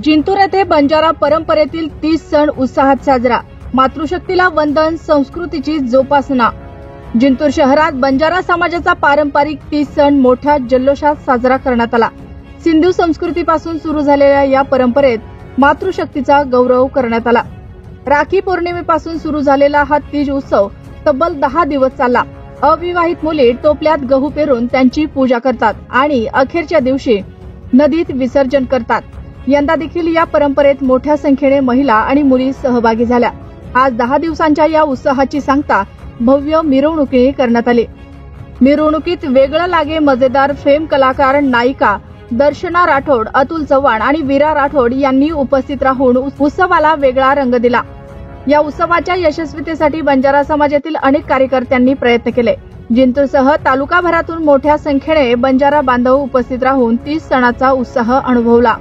जिंतूर येथे बंजारा परंपरेतील 30 सण उत्साहात साजरा. मातृशक्तीला वंदन, संस्कृतीची जोपासना. जिंतूर शहरात बंजारा समाजाचा पारंपरिक 30 सण मोठ्या जल्लोषात साजरा करण्यात आला. सिंधू संस्कृतीपासून सुरू झालेल्या या परंपरेत मातृशक्तीचा गौरव करण्यात आला. राखी पौर्णिमेपासून सुरू झालेला हा तीज उत्सव तब्बल 10 दिवस चालला. अविवाहित मुली टोपल्यात गहू पेरून त्यांची पूजा करतात आणि अखेरच्या दिवशी नदीत विसर्जन करतात. यंदा देखील या परंपरेत मोठ्या संख्येने महिला आणि मुली सहभागी झाल्या. आज 10 दिवसांच्या या उत्साहाची सांगता भव्य मिरवणुकीने करण्यात आली. मिरवणुकीत वेगळं लागे मजेदार फेम कलाकार नायिका दर्शना राठोड, अतुल चव्हाण आणि वीरा राठोड यांनी उपस्थित राहून उत्सवाला वेगळा रंग दिला. या उत्सवाच्या यशस्वीतेसाठी बंजारा समाजातील अनेक कार्यकर्त्यांनी प्रयत्न केले. जिंतूरसह तालुकाभरातून मोठ्या संख्येने बंजारा बांधव उपस्थित राहून 30 सणाचा उत्साह अनुभवला.